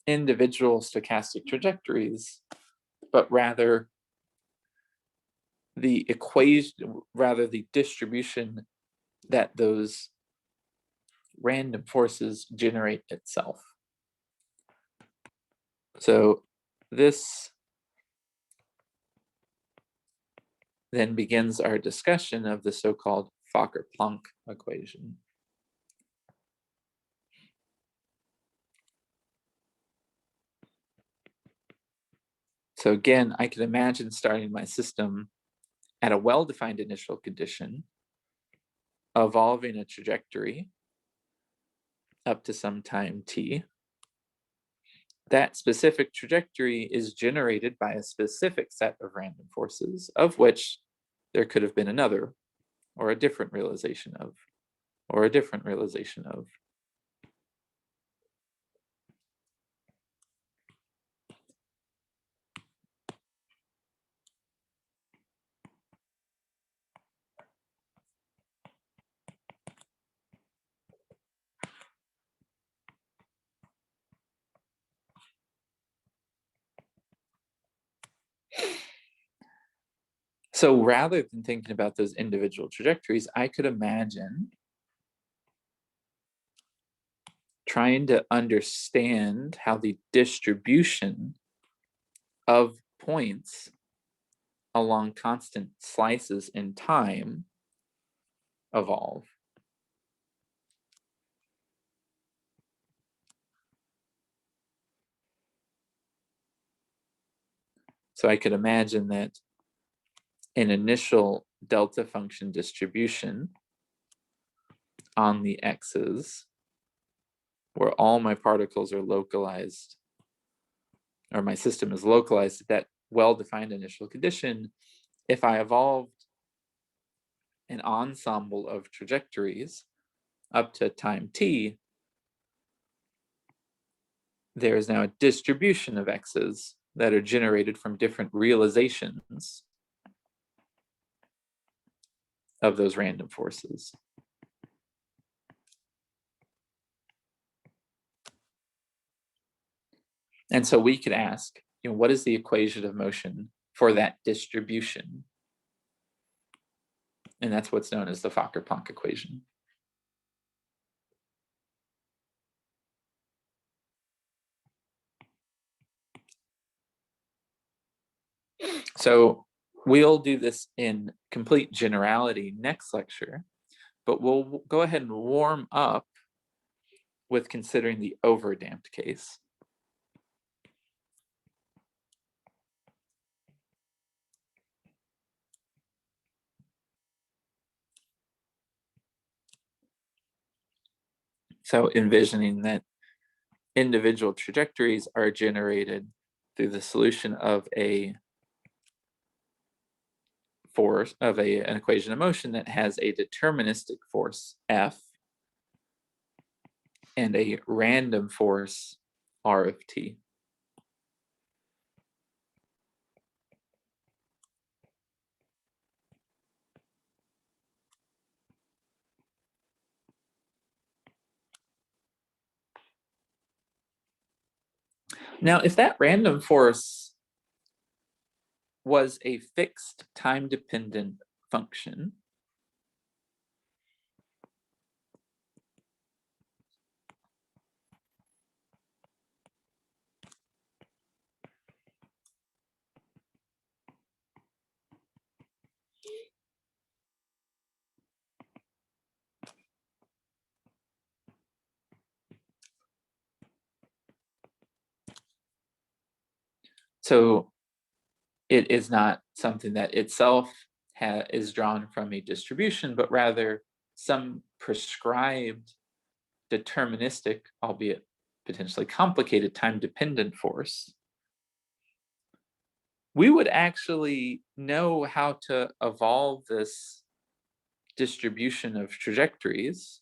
individual stochastic trajectories, but rather the equation, rather the distribution that those random forces generate itself. So this then begins our discussion of the so-called Fokker-Planck equation. So again, I can imagine starting my system at a well-defined initial condition, evolving a trajectory up to some time t. That specific trajectory is generated by a specific set of random forces, of which there could have been another, or a different realization of, or a different realization of. So rather than thinking about those individual trajectories, I could imagine trying to understand how the distribution of points along constant slices in time evolve. So I could imagine that an initial delta function distribution on the x's, where all my particles are localized, or my system is localized at that well-defined initial condition, if I evolved an ensemble of trajectories up to time t, there is now a distribution of x's that are generated from different realizations of those random forces. And so we could ask, what is the equation of motion for that distribution? And that's what's known as the Fokker-Planck equation. So we'll do this in complete generality next lecture, but we'll go ahead and warm up with considering the overdamped case. So envisioning that individual trajectories are generated through the solution of an equation of motion that has a deterministic force F and a random force R of t. Now, if that random force was a fixed time-dependent function, so it is not something that itself is drawn from a distribution, but rather some prescribed deterministic, albeit potentially complicated, time-dependent force, we would actually know how to evolve this distribution of trajectories,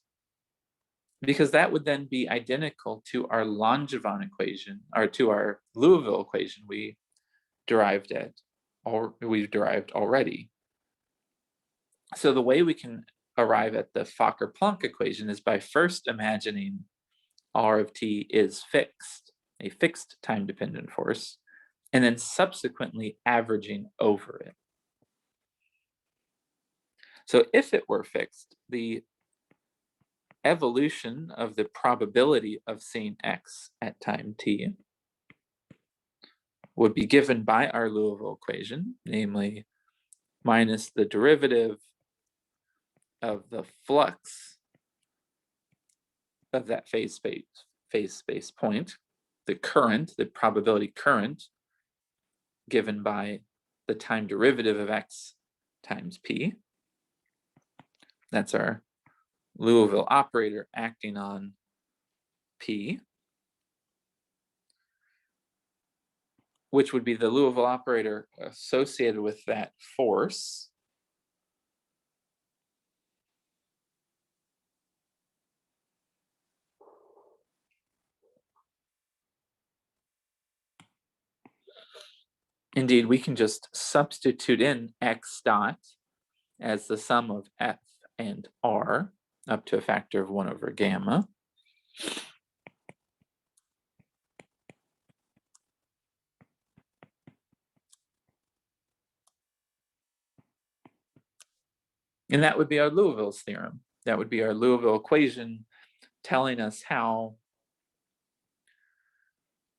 because that would then be identical to our Langevin equation, or to our Liouville equation we've derived already. So the way we can arrive at the Fokker-Planck equation is by first imagining R of t is fixed, a fixed time-dependent force, and then subsequently averaging over it. So if it were fixed, the evolution of the probability of seeing x at time t would be given by our Liouville equation, namely minus the derivative of the flux of that phase space point, the current, the probability current, given by the time derivative of x times p. That's our Liouville operator acting on p, which would be the Liouville operator associated with that force. Indeed, we can just substitute in x dot as the sum of f and r up to a factor of 1 over gamma. And that would be our Liouville's theorem. That would be our Liouville equation telling us how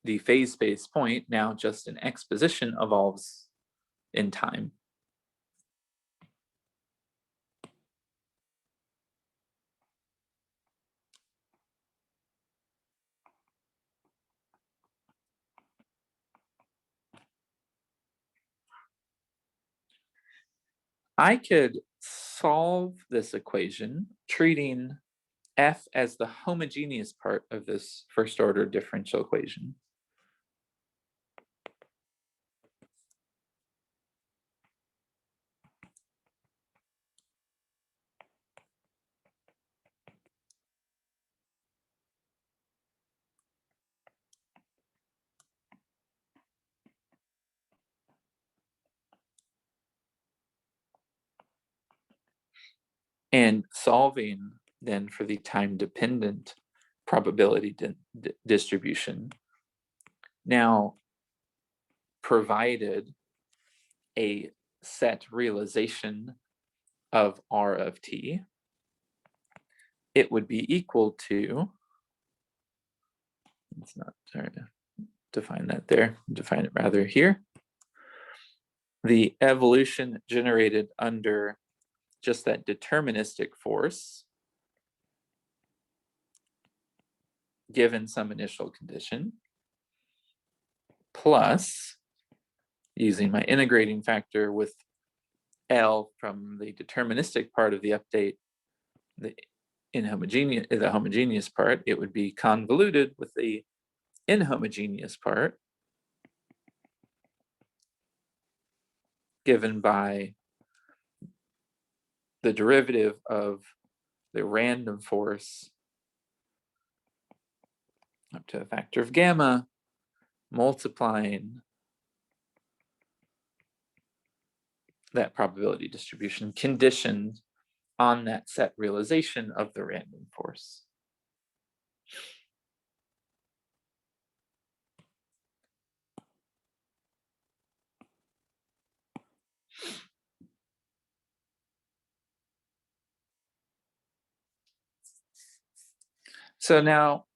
the phase space point, now just an x position, evolves in time. I could solve this equation treating F as the homogeneous part of this first order differential equation. And solving then for the time-dependent probability distribution. Now, provided a set realization of R of t, it would be equal to, it's not sorry to define that there, define it rather here, the evolution generated under just that deterministic force given some initial condition, plus using my integrating factor with L from the deterministic part of the update, the homogeneous part, it would be convoluted with the inhomogeneous part given by the derivative of the random force up to a factor of gamma multiplying that probability distribution conditioned on that set realization of the random force. So now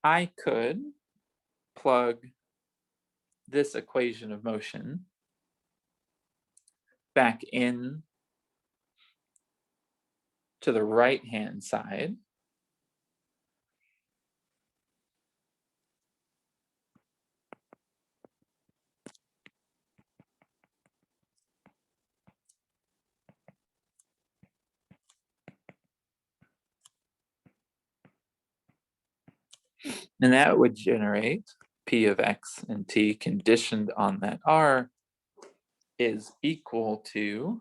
I could plug this equation of motion back in to the right-hand side. And that would generate P of X and T conditioned on that R is equal to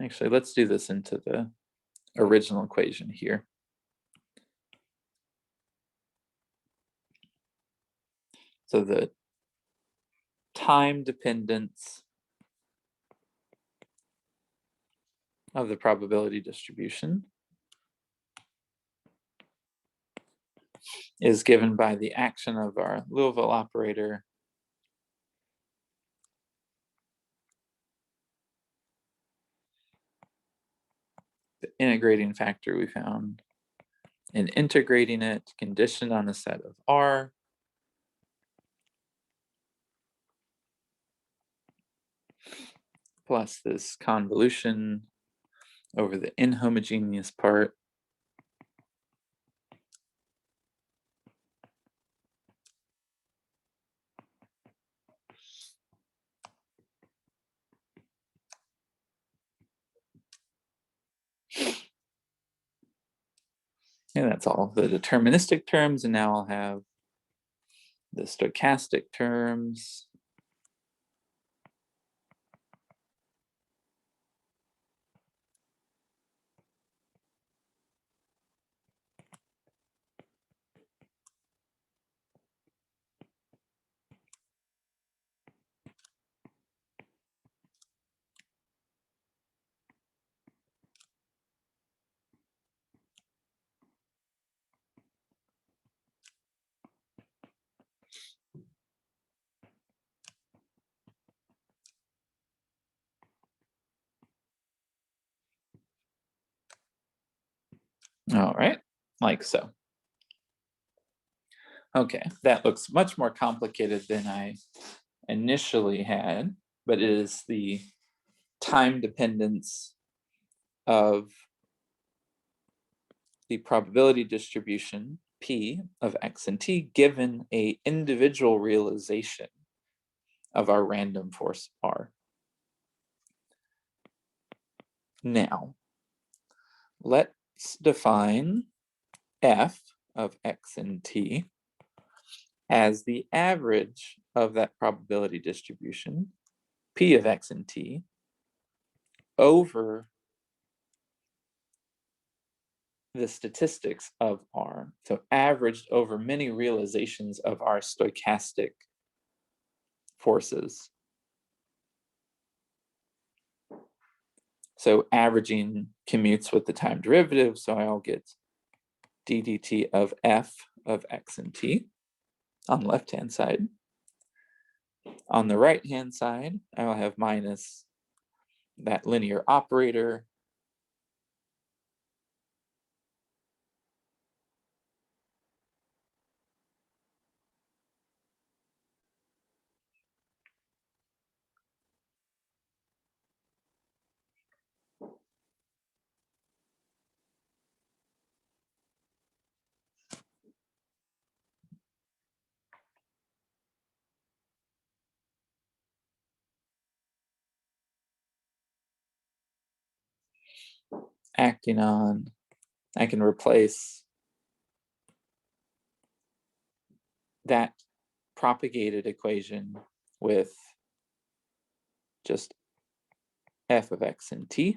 actually, let's do this into the original equation here. So the time dependence of the probability distribution is given by the action of our Liouville operator the integrating factor we found, and integrating it conditioned on a set of R plus this convolution over the inhomogeneous part and that's all the deterministic terms, and now I'll have the stochastic terms. All right, like so. Okay, that looks much more complicated than I initially had, but it is the time dependence of the probability distribution P of X and T given a individual realization of our random force R. Now, let's define F of X and T as the average of that probability distribution, P of X and T, over the statistics of R, so averaged over many realizations of our stochastic forces. So averaging commutes with the time derivative, so I'll get d dt of f of x and t on the left-hand side. On the right-hand side, I will have minus that linear operator acting on, I can replace that propagated equation with just f of x and t.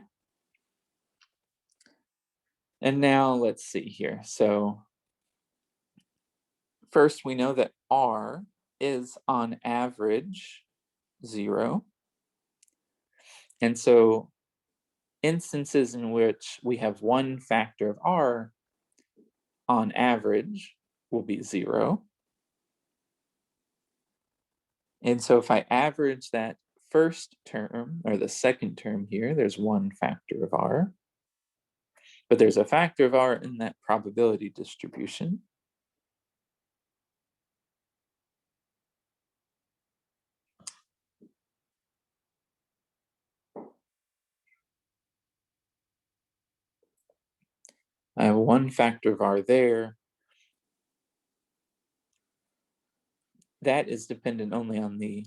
And now let's see here. So first we know that R is on average 0. And so instances in which we have one factor of R on average will be 0. And so if I average that first term or the second term here, there's one factor of R, but there's a factor of R in that probability distribution. I have one factor of R there. That is dependent only on the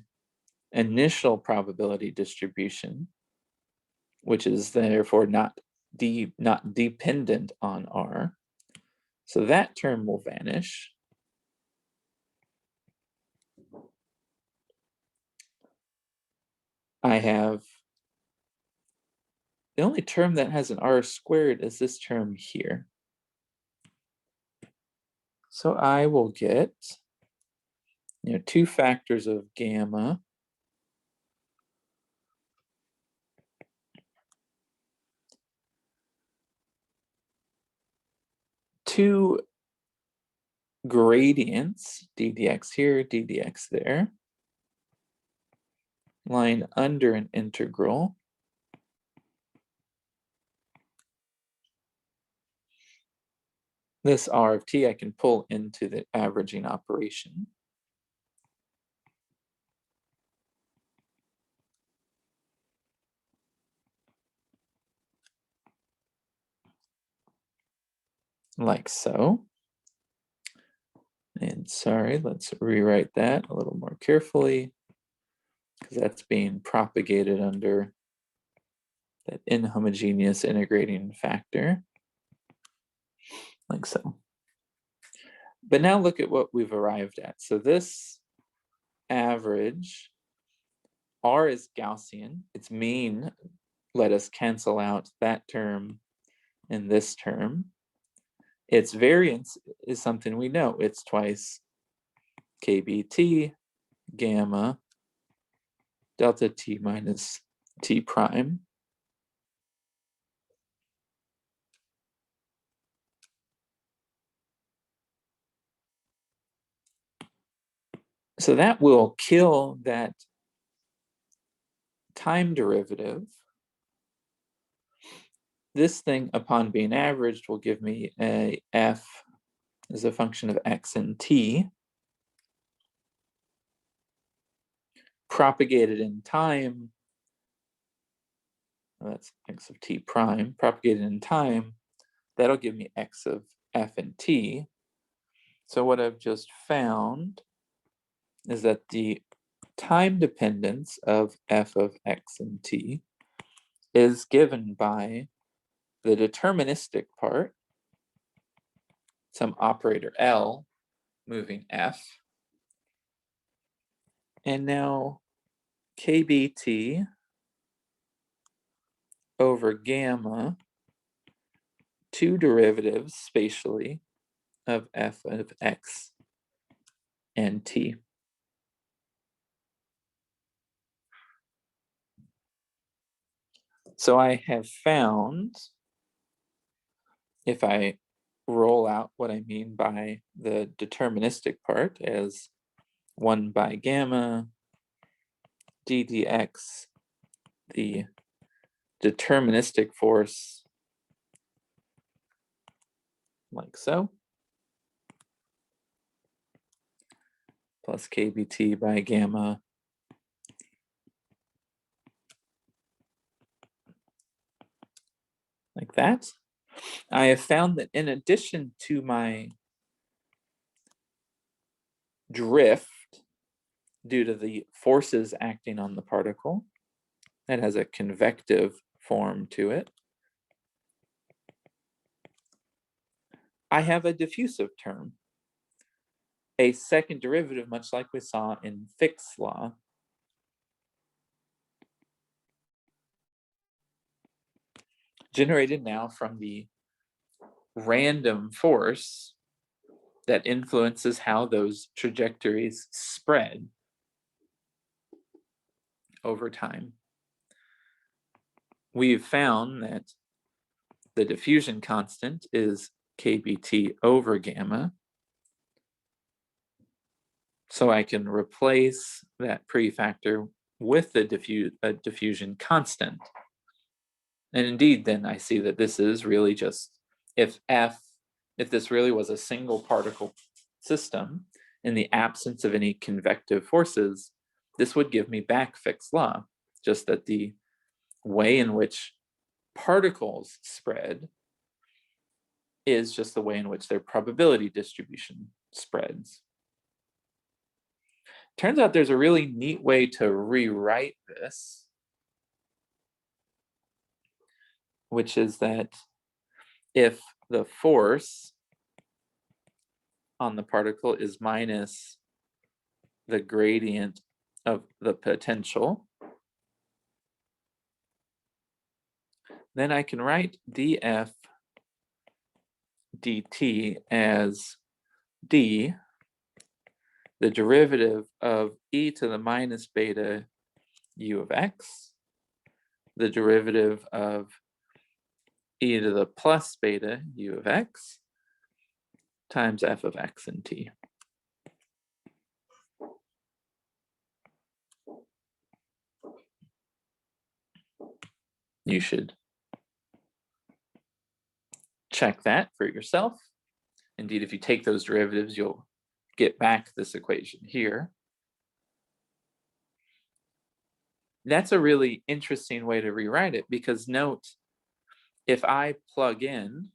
initial probability distribution, which is therefore not dependent on R. So that term will vanish. I have the only term that has an R squared is this term here. So I will get, two factors of gamma two gradients, d dx here, d dx there, lying under an integral. This R of t I can pull into the averaging operation. Like so. And sorry, let's rewrite that a little more carefully, because that's being propagated under that inhomogeneous integrating factor, like so. But now look at what we've arrived at. So this average, R is Gaussian, its mean, let us cancel out that term and this term. Its variance is something we know. It's twice kbt gamma delta t minus t prime. So that will kill that time derivative. This thing, upon being averaged, will give me a f as a function of x and t. Propagated in time, well, that's x of t prime. Propagated in time, that'll give me x of f and t. So what I've just found is that the time dependence of f of x and t is given by the deterministic part, some operator L moving f, and now kbt over gamma, two derivatives spatially of f of x and t. So I have found, if I roll out what I mean by the deterministic part as 1 by gamma d dx, the deterministic force, like so, plus kbt by gamma like that. I have found that in addition to my drift due to the forces acting on the particle, that has a convective form to it, I have a diffusive term, a second derivative, much like we saw in Fick's law. Generated now from the random force that influences how those trajectories spread over time. We've found that the diffusion constant is kbt over gamma. So I can replace that prefactor with the diffusion constant. And indeed, then I see that this is really just, if this really was a single particle system in the absence of any convective forces, this would give me back Fick's law, just that the way in which particles spread is just the way in which their probability distribution spreads. Turns out there's a really neat way to rewrite this, which is that if the force on the particle is minus the gradient of the potential, then I can write df dt as d, the derivative of e to the minus beta u of x, the derivative of e to the plus beta u of x, times f of x and t. You should check that for yourself. Indeed, if you take those derivatives, you'll get back this equation here. That's a really interesting way to rewrite it, because note, if I plug in,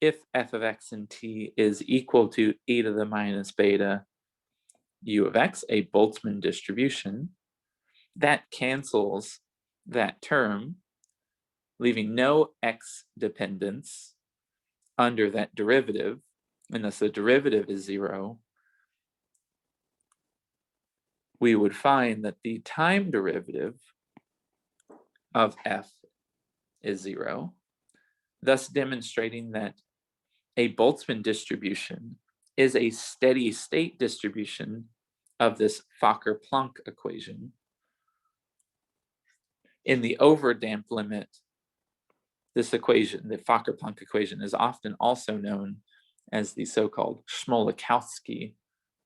if f of x and t is equal to e to the minus beta u of x, a Boltzmann distribution, that cancels that term, leaving no x dependence under that derivative, and thus the derivative is 0. We would find that the time derivative of f is 0, thus demonstrating that a Boltzmann distribution is a steady state distribution of this Fokker-Planck equation. In the overdamped limit, this equation, the Fokker-Planck equation, is often also known as the so-called Smolakowski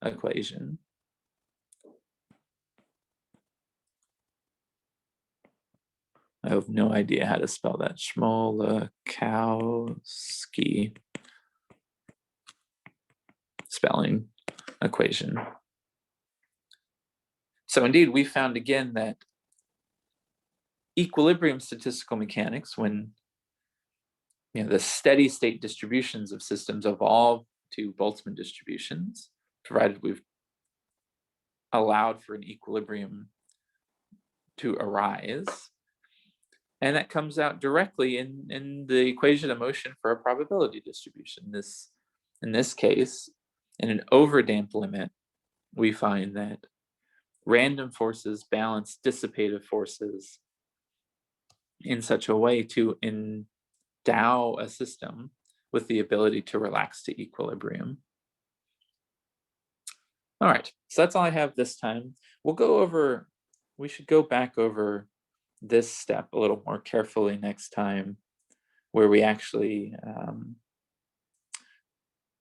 equation. I have no idea how to spell that. Smolakowski spelling equation. So indeed, we found again that equilibrium statistical mechanics, when the steady state distributions of systems evolve to Boltzmann distributions, provided we've allowed for an equilibrium to arise. And that comes out directly in the equation of motion for a probability distribution. In this case, in an overdamped limit, we find that random forces balance dissipative forces in such a way to endow a system with the ability to relax to equilibrium. All right, so that's all I have this time. We should go back over this step a little more carefully next time, where we actually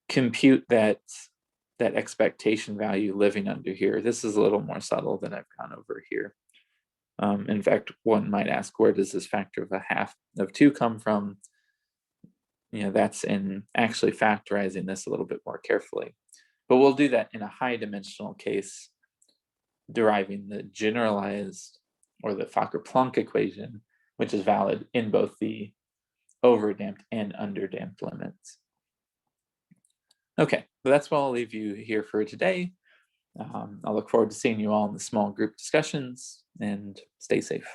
compute that expectation value living under here. This is a little more subtle than I've gone over here. In fact, one might ask, where does this factor of 1/2 come from? That's in actually factorizing this a little bit more carefully. But we'll do that in a high dimensional case, deriving the generalized or the Fokker-Planck equation, which is valid in both the overdamped and underdamped limits. Okay, so that's what I'll leave you here for today. I'll look forward to seeing you all in the small group discussions, and stay safe.